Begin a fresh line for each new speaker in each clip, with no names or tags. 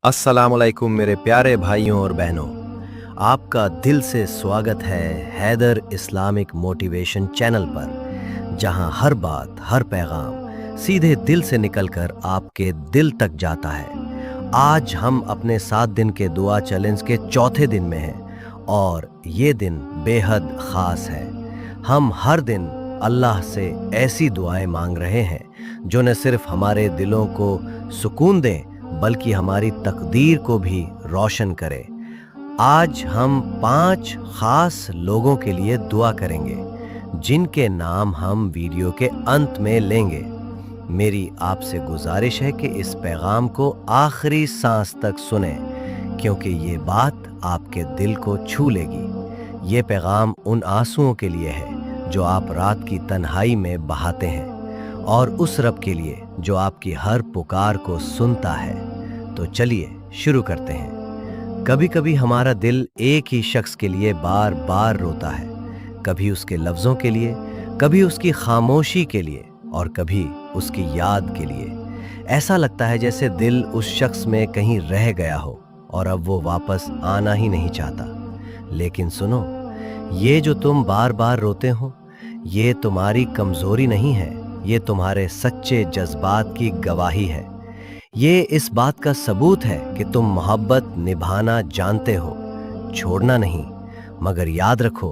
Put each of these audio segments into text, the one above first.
अस्सलामुअलैकुम मेरे प्यारे भाइयों और बहनों, आपका दिल से स्वागत है हैदर इस्लामिक मोटिवेशन चैनल पर, जहां हर बात, हर पैगाम सीधे दिल से निकलकर आपके दिल तक जाता है। आज हम अपने 7 दिन के दुआ चैलेंज के चौथे दिन में हैं और ये दिन बेहद ख़ास है। हम हर दिन अल्लाह से ऐसी दुआएं मांग रहे हैं जो न सिर्फ हमारे दिलों को सुकून दें बल्कि हमारी तकदीर को भी रोशन करे। आज हम 5 खास लोगों के लिए दुआ करेंगे जिनके नाम हम वीडियो के अंत में लेंगे। मेरी आपसे गुजारिश है कि इस पैगाम को आखिरी सांस तक सुने क्योंकि ये बात आपके दिल को छू लेगी। ये पैगाम उन आंसुओं के लिए है जो आप रात की तन्हाई में बहाते हैं और उस रब के लिए जो आपकी हर पुकार को सुनता है। तो चलिए शुरू करते हैं। कभी कभी हमारा दिल एक ही शख्स के लिए बार बार रोता है, कभी उसके लफ्ज़ों के लिए, कभी उसकी खामोशी के लिए और कभी उसकी याद के लिए। ऐसा लगता है जैसे दिल उस शख्स में कहीं रह गया हो और अब वो वापस आना ही नहीं चाहता। लेकिन सुनो, ये जो तुम बार बार रोते हो, ये तुम्हारी कमज़ोरी नहीं है, ये तुम्हारे सच्चे जज्बात की गवाही है। ये इस बात का सबूत है कि तुम मोहब्बत निभाना जानते हो, छोड़ना नहीं। मगर याद रखो,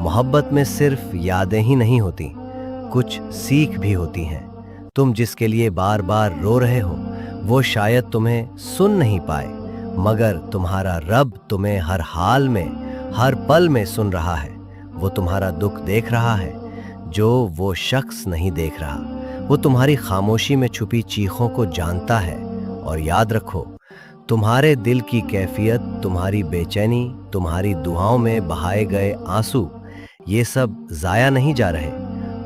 मोहब्बत में सिर्फ यादें ही नहीं होती, कुछ सीख भी होती हैं। तुम जिसके लिए बार बार रो रहे हो वो शायद तुम्हें सुन नहीं पाए, मगर तुम्हारा रब तुम्हें हर हाल में, हर पल में सुन रहा है। वो तुम्हारा दुख देख रहा है जो वो शख्स नहीं देख रहा। वो तुम्हारी खामोशी में छुपी चीखों को जानता है। और याद रखो, तुम्हारे दिल की कैफियत, तुम्हारी बेचैनी, तुम्हारी दुआओं में बहाए गए आंसू, ये सब ज़ाया नहीं जा रहे।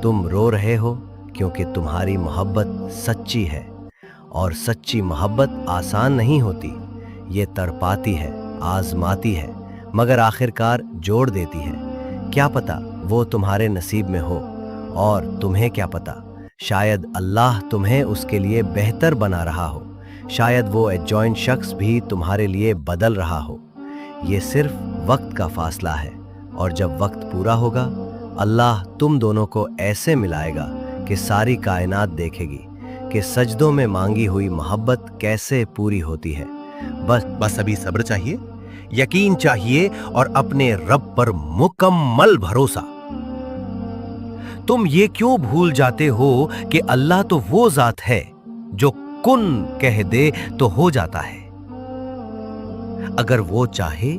तुम रो रहे हो क्योंकि तुम्हारी मोहब्बत सच्ची है और सच्ची मोहब्बत आसान नहीं होती। ये तड़पाती है, आजमाती है, मगर आखिरकार जोड़ देती है। क्या पता वो तुम्हारे नसीब में हो, और तुम्हें क्या पता, शायद अल्लाह तुम्हें उसके लिए बेहतर बना रहा हो। शायद वो एडजॉइंट शख्स भी तुम्हारे लिए बदल रहा हो। ये सिर्फ वक्त का फासला है और जब वक्त पूरा होगा, अल्लाह तुम दोनों को ऐसे मिलाएगा कि सारी कायनात देखेगी कि सजदों में मांगी हुई मोहब्बत कैसे पूरी होती है। बस अभी सब्र चाहिए, यकीन चाहिए और अपने रब पर मुकम्मल भरोसा। तुम ये क्यों भूल जाते हो कि अल्लाह तो वो जात है जो कुन कह दे तो हो जाता है। अगर वो चाहे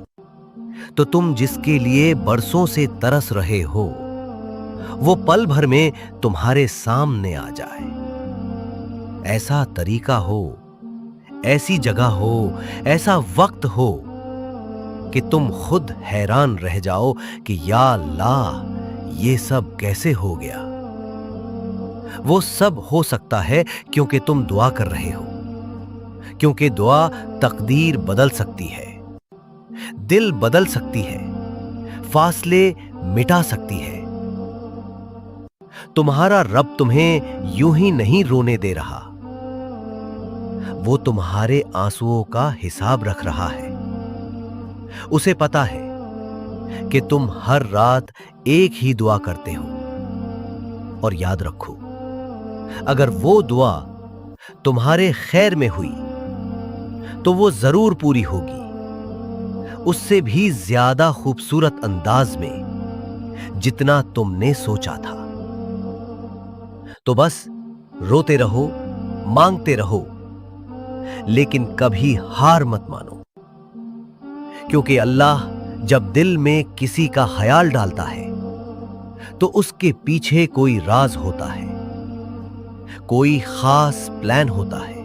तो तुम जिसके लिए बरसों से तरस रहे हो, वो पल भर में तुम्हारे सामने आ जाए। ऐसा तरीका हो, ऐसी जगह हो, ऐसा वक्त हो कि तुम खुद हैरान रह जाओ कि या अल्लाह, ये सब कैसे हो गया। वो सब हो सकता है क्योंकि तुम दुआ कर रहे हो, क्योंकि दुआ तकदीर बदल सकती है, दिल बदल सकती है, फासले मिटा सकती है। तुम्हारा रब तुम्हें यूं ही नहीं रोने दे रहा, वो तुम्हारे आंसुओं का हिसाब रख रहा है। उसे पता है कि तुम हर रात एक ही दुआ करते हो। और याद रखो, अगर वो दुआ तुम्हारे खैर में हुई तो वो जरूर पूरी होगी, उससे भी ज्यादा खूबसूरत अंदाज में जितना तुमने सोचा था। तो बस रोते रहो, मांगते रहो, लेकिन कभी हार मत मानो, क्योंकि अल्लाह जब दिल में किसी का ख्याल डालता है तो उसके पीछे कोई राज होता है, कोई खास प्लान होता है।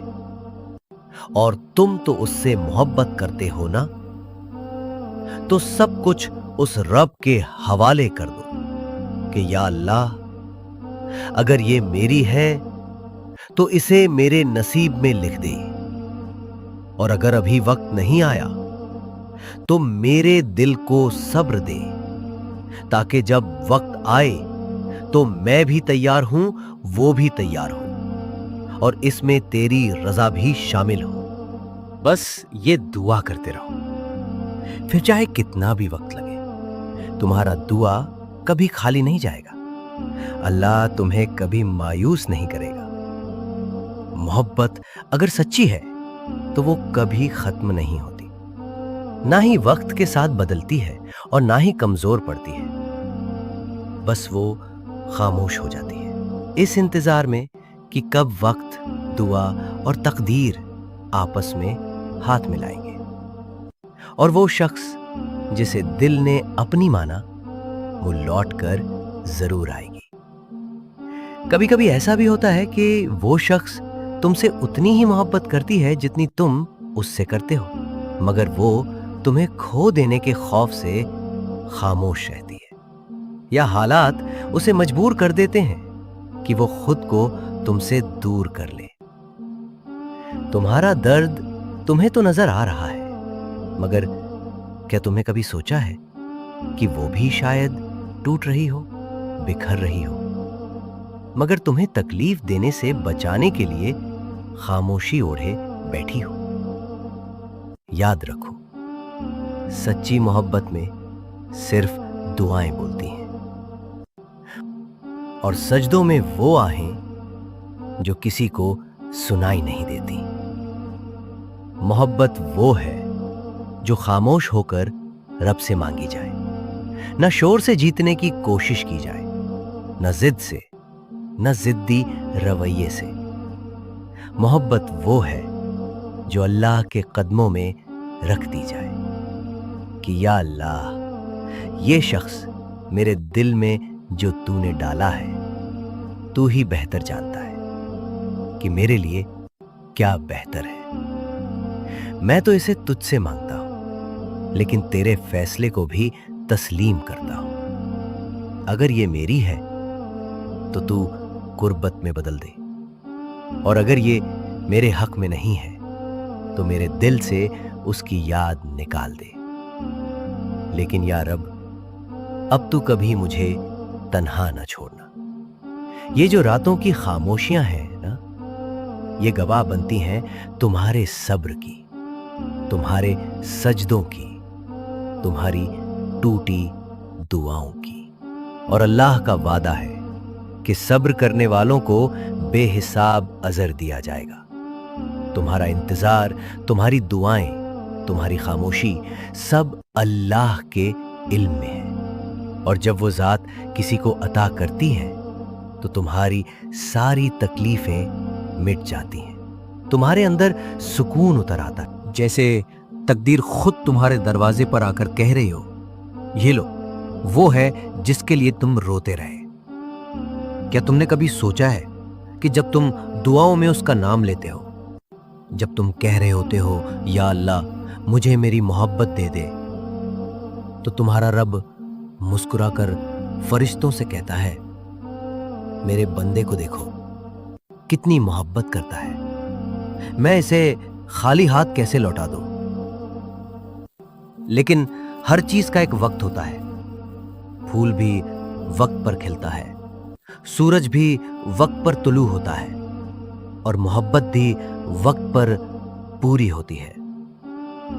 और तुम तो उससे मोहब्बत करते हो ना, तो सब कुछ उस रब के हवाले कर दो कि या अल्लाह, अगर ये मेरी है तो इसे मेरे नसीब में लिख दे, और अगर अभी वक्त नहीं आया तो मेरे दिल को सब्र दे, ताकि जब वक्त आए तो मैं भी तैयार हूं, वो भी तैयार हो, और इसमें तेरी रजा भी शामिल हो। बस ये दुआ करते रहो, फिर चाहे कितना भी वक्त लगे, तुम्हारा दुआ कभी खाली नहीं जाएगा। अल्लाह तुम्हें कभी मायूस नहीं करेगा। मोहब्बत अगर सच्ची है तो वो कभी खत्म नहीं होती, ना ही वक्त के साथ बदलती है और ना ही कमजोर पड़ती है। बस वो खामोश हो जाती है इस इंतजार में कि कब वक्त, दुआ और तकदीर आपस में हाथ मिलाएंगे और वो शख्स जिसे दिल ने अपनी माना वो लौट कर जरूर आएगी। कभी कभी ऐसा भी होता है कि वो शख्स तुमसे उतनी ही मोहब्बत करती है जितनी तुम उससे करते हो, मगर वो तुम्हें खो देने के खौफ से खामोश रहती है, या हालात उसे मजबूर कर देते हैं कि वो खुद को तुमसे दूर कर ले। तुम्हारा दर्द तुम्हें तो नजर आ रहा है, मगर क्या तुमने कभी सोचा है कि वो भी शायद टूट रही हो, बिखर रही हो, मगर तुम्हें तकलीफ देने से बचाने के लिए खामोशी ओढ़े बैठी हो। याद रखो, सच्ची मोहब्बत में सिर्फ दुआएं बोलती हैं और सजदों में वो आहें जो किसी को सुनाई नहीं देती। मोहब्बत वो है जो खामोश होकर रब से मांगी जाए, न शोर से जीतने की कोशिश की जाए, न जिद से, न जिद्दी रवैये से। मोहब्बत वो है जो अल्लाह के कदमों में रख दी जाए कि या अल्लाह, ये शख्स मेरे दिल में जो तूने डाला है, तू ही बेहतर जानता है कि मेरे लिए क्या बेहतर है। मैं तो इसे तुझसे मांगता हूं, लेकिन तेरे फैसले को भी तस्लीम करता हूं। अगर ये मेरी है तो तू कुर्बत में बदल दे, और अगर ये मेरे हक में नहीं है तो मेरे दिल से उसकी याद निकाल दे। लेकिन या रब, अब तू कभी मुझे तन्हा न छोड़ना। ये जो रातों की खामोशियां हैं ना, ये गवाह बनती हैं तुम्हारे सब्र की, तुम्हारे सजदों की, तुम्हारी टूटी दुआओं की। और अल्लाह का वादा है कि सब्र करने वालों को बेहिसाब अजर दिया जाएगा। तुम्हारा इंतजार, तुम्हारी दुआएं, तुम्हारी खामोशी सब अल्लाह के इल्म में है, और जब वो जात किसी को अता करती है तो तुम्हारी सारी तकलीफें मिट जाती हैं। तुम्हारे अंदर सुकून उतर आता है,
जैसे तकदीर खुद तुम्हारे दरवाजे पर आकर कह रही हो, ये लो, वो है जिसके लिए तुम रोते रहे। क्या तुमने कभी सोचा है कि जब तुम दुआओं में उसका नाम लेते हो, जब तुम कह रहे होते हो या अल्लाह मुझे मेरी मोहब्बत दे दे, तो तुम्हारा रब मुस्कुराकर फरिश्तों से कहता है, मेरे बंदे को देखो कितनी मोहब्बत करता है, मैं इसे खाली हाथ कैसे लौटा दूं। लेकिन हर चीज का एक वक्त होता है। फूल भी वक्त पर खिलता है, सूरज भी वक्त पर तुलू होता है, और मोहब्बत भी वक्त पर पूरी होती है।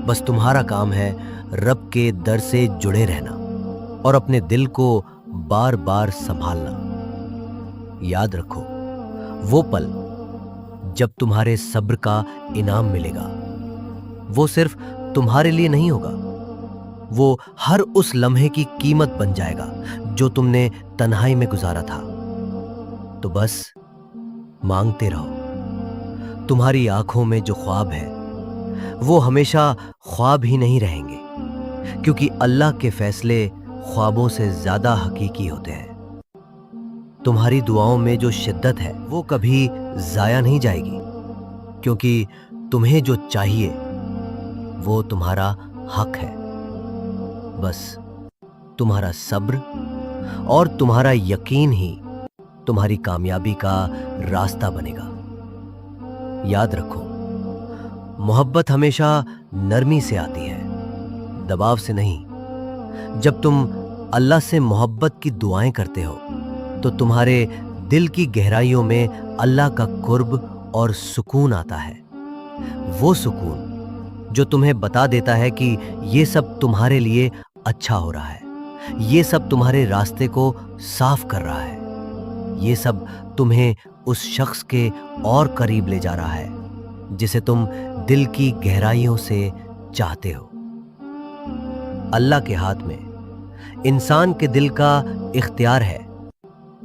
बस तुम्हारा काम है रब के दर से जुड़े रहना और अपने दिल को बार बार संभालना। याद रखो, वो पल जब तुम्हारे सब्र का इनाम मिलेगा, वो सिर्फ तुम्हारे लिए नहीं होगा, वो हर उस लम्हे की कीमत बन जाएगा जो तुमने तन्हाई में गुजारा था। तो बस मांगते रहो। तुम्हारी आंखों में जो ख्वाब है वो हमेशा ख्वाब ही नहीं रहेंगे, क्योंकि अल्लाह के फैसले ख्वाबों से ज्यादा हकीकी होते हैं। तुम्हारी दुआओं में जो शिद्दत है वो कभी जाया नहीं जाएगी, क्योंकि तुम्हें जो चाहिए वो तुम्हारा हक है। बस तुम्हारा सब्र और तुम्हारा यकीन ही तुम्हारी कामयाबी का रास्ता बनेगा। याद रखो, मोहब्बत हमेशा नरमी से आती है, दबाव से नहीं। जब तुम अल्लाह से मोहब्बत की दुआएं करते हो तो तुम्हारे दिल की गहराइयों में अल्लाह का कुर्ब और सुकून आता है। वो सुकून जो तुम्हें बता देता है कि ये सब तुम्हारे लिए अच्छा हो रहा है, ये सब तुम्हारे रास्ते को साफ कर रहा है, ये सब तुम्हें उस शख्स के और करीब ले जा रहा है जिसे तुम दिल की गहराइयों से चाहते हो। अल्लाह के हाथ में इंसान के दिल का इख्तियार है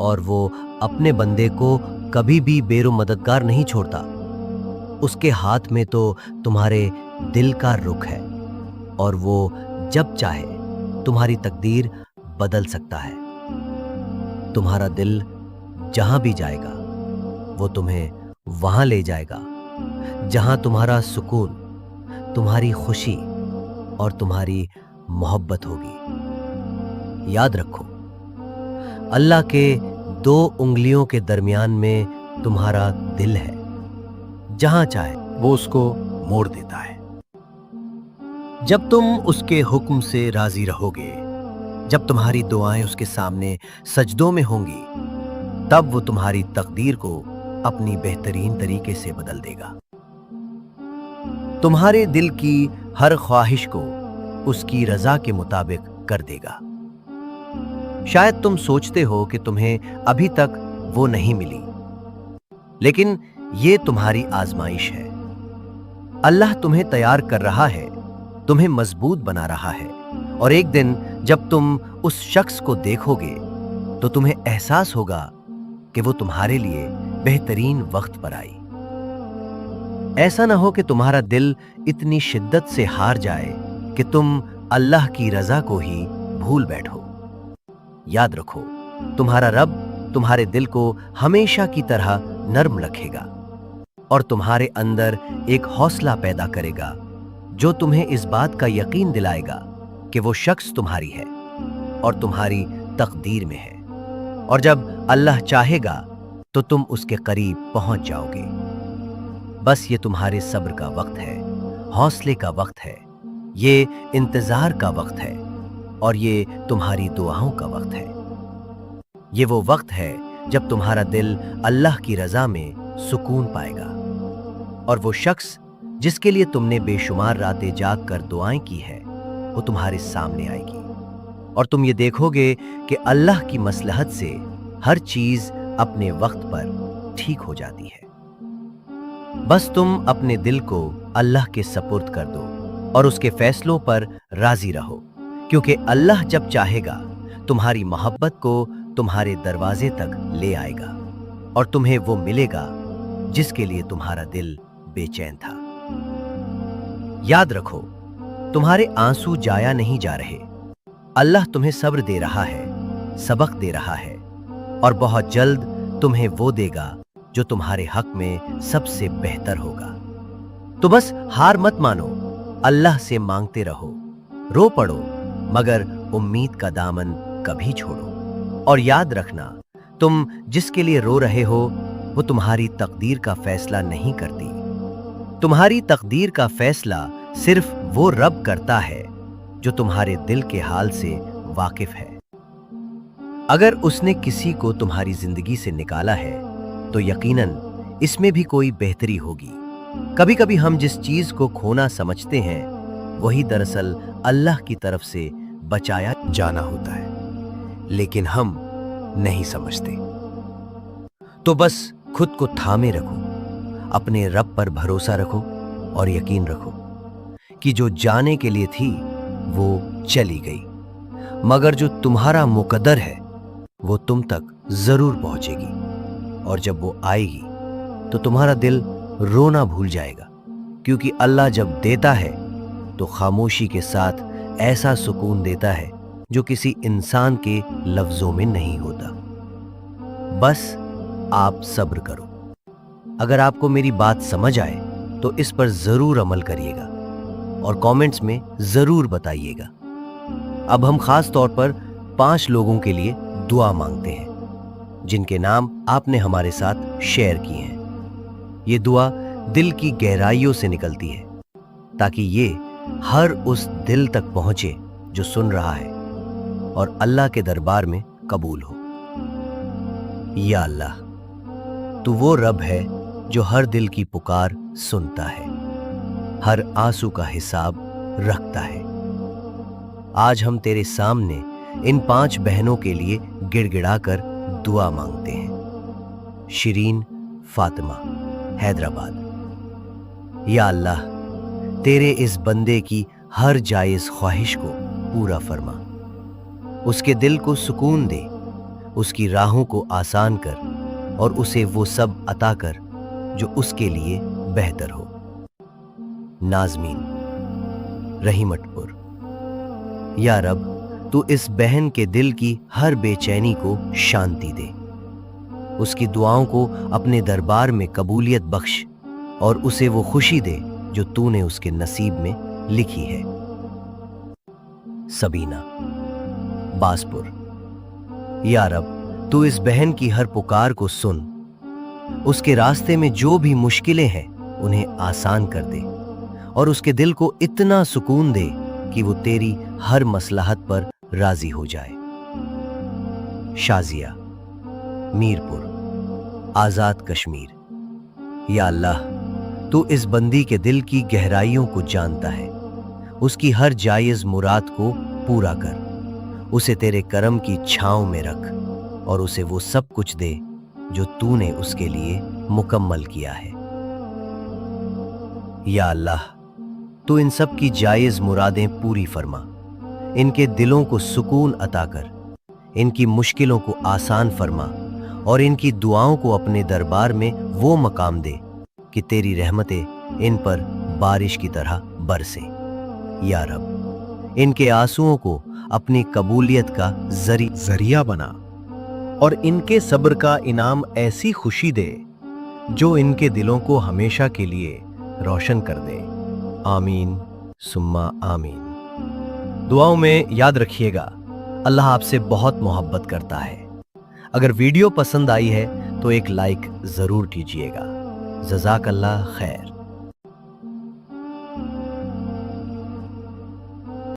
और वो अपने बंदे को कभी भी बेरो मददगार नहीं छोड़ता। उसके हाथ में तो तुम्हारे दिल का रुख है और वो जब चाहे तुम्हारी तकदीर बदल सकता है। तुम्हारा दिल जहां भी जाएगा वो तुम्हें वहां ले जाएगा जहां तुम्हारा सुकून, तुम्हारी खुशी और तुम्हारी मोहब्बत होगी। याद रखो, अल्लाह के 2 उंगलियों के दरमियान में तुम्हारा दिल है, जहां चाहे वो उसको मोड़ देता है। जब तुम उसके हुक्म से राजी रहोगे, जब तुम्हारी दुआएं उसके सामने सजदों में होंगी, तब वो तुम्हारी तकदीर को अपनी बेहतरीन तरीके से बदल देगा। तुम्हारे दिल की हर ख्वाहिश को उसकी रजा के मुताबिक कर देगा। शायद तुम सोचते हो कि तुम्हें अभी तक वो नहीं मिली, लेकिन ये तुम्हारी आजमाइश है। अल्लाह तुम्हें तैयार कर रहा है, तुम्हें मजबूत बना रहा है, और एक दिन जब तुम उस शख्स को देखोगे तो तुम्हें एहसास होगा कि वो तुम्हारे लिए बेहतरीन वक्त पर आई। ऐसा ना हो कि तुम्हारा दिल इतनी शिद्दत से हार जाए कि तुम अल्लाह की रजा को ही भूल बैठो। याद रखो, तुम्हारा रब तुम्हारे दिल को हमेशा की तरह नर्म रखेगा और तुम्हारे अंदर एक हौसला पैदा करेगा जो तुम्हें इस बात का यकीन दिलाएगा कि वो शख्स तुम्हारी है और तुम्हारी तकदीर में है, और जब अल्लाह चाहेगा तो तुम उसके करीब पहुंच जाओगे। बस ये तुम्हारे सब्र का वक्त है, हौसले का वक्त है, ये इंतजार का वक्त है, और ये तुम्हारी दुआओं का वक्त है। ये वो वक्त है जब तुम्हारा दिल अल्लाह की रजा में सुकून पाएगा और वो शख्स जिसके लिए तुमने बेशुमार रातें जाग कर दुआएं की है वो तुम्हारे सामने आएगी, और तुम ये देखोगे कि अल्लाह की मसलहत से हर चीज अपने वक्त पर ठीक हो जाती है। बस तुम अपने दिल को अल्लाह के सपुर्द कर दो और उसके फैसलों पर राजी रहो, क्योंकि अल्लाह जब चाहेगा तुम्हारी मोहब्बत को तुम्हारे दरवाजे तक ले आएगा और तुम्हें वो मिलेगा जिसके लिए तुम्हारा दिल बेचैन था। याद रखो, तुम्हारे आंसू जाया नहीं जा रहे। अल्लाह तुम्हें सब्र दे रहा है, सबक दे रहा है, और बहुत जल्द तुम्हें वो देगा जो तुम्हारे हक में सबसे बेहतर होगा। तो बस हार मत मानो, अल्लाह से मांगते रहो, रो पड़ो, मगर उम्मीद का दामन कभी छोड़ो। और याद रखना, तुम जिसके लिए रो रहे हो वो तुम्हारी तकदीर का फैसला नहीं करती। तुम्हारी तकदीर का फैसला सिर्फ वो रब करता है जो तुम्हारे दिल के हाल से वाकिफ है। अगर उसने किसी को तुम्हारी जिंदगी से निकाला है तो यकीनन इसमें भी कोई बेहतरी होगी। कभी कभी हम जिस चीज को खोना समझते हैं वही दरअसल अल्लाह की तरफ से बचाया जाना होता है, लेकिन हम नहीं समझते। तो बस खुद को थामे रखो, अपने रब पर भरोसा रखो और यकीन रखो कि जो जाने के लिए थी वो चली गई, मगर जो तुम्हारा मुकद्दर है वो तुम तक जरूर पहुंचेगी, और जब वो आएगी तो तुम्हारा दिल रोना भूल जाएगा, क्योंकि अल्लाह जब देता है तो खामोशी के साथ ऐसा सुकून देता है जो किसी इंसान के लफ्जों में नहीं होता। बस आप सब्र करो। अगर आपको मेरी बात समझ आए तो इस पर जरूर अमल करिएगा और कमेंट्स में जरूर बताइएगा। अब हम खास तौर पर 5 लोगों के लिए दुआ मांगते हैं जिनके नाम आपने हमारे साथ शेयर किए हैं। ये दुआ दिल की गहराइयों से निकलती है ताकि ये हर उस दिल तक पहुंचे जो सुन रहा है और अल्लाह के दरबार में कबूल हो। या अल्लाह, तू वो रब है जो हर दिल की पुकार सुनता है, हर आंसू का हिसाब रखता है। आज हम तेरे सामने इन 5 बहनों के लिए गिड़गिड़ाकर दुआ मांगते हैं। शिरीन फातिमा, हैदराबाद। या अल्लाह, तेरे इस बंदे की हर जायज ख्वाहिश को पूरा फरमा, उसके दिल को सुकून दे, उसकी राहों को आसान कर और उसे वो सब अता कर जो उसके लिए बेहतर हो। नाज़मीन, रहीमतपुर। या रब, तू इस बहन के दिल की हर बेचैनी को शांति दे, उसकी दुआओं को अपने दरबार में कबूलियत बख्श और उसे वो खुशी दे जो तूने उसके नसीब में लिखी है। सबीना, बासपुर। या रब, तू इस बहन की हर पुकार को सुन, उसके रास्ते में जो भी मुश्किलें हैं उन्हें आसान कर दे और उसके दिल को इतना सुकून दे कि वो तेरी हर मसलहत पर राजी हो जाए। शाजिया, मीरपुर, आजाद कश्मीर। या अल्लाह, तू इस बंदी के दिल की गहराइयों को जानता है, उसकी हर जायज मुराद को पूरा कर, उसे तेरे करम की छांव में रख और उसे वो सब कुछ दे जो तूने उसके लिए मुकम्मल किया है। या अल्लाह, तू इन सब की जायज मुरादें पूरी फरमा, इनके दिलों को सुकून अता कर, इनकी मुश्किलों को आसान फरमा और इनकी दुआओं को अपने दरबार में वो मकाम दे कि तेरी रहमतें इन पर बारिश की तरह बरसे। या रब, इनके आंसुओं को अपनी कबूलियत का
जरिया बना और इनके सब्र का इनाम ऐसी खुशी दे जो इनके दिलों को हमेशा के लिए रोशन कर दे। आमीन सुम्मा आमीन। दुआओं में याद रखिएगा, अल्लाह आपसे बहुत मोहब्बत करता है। अगर वीडियो पसंद आई है तो एक लाइक जरूर कीजिएगा। जज़ाकल्लाह खैर।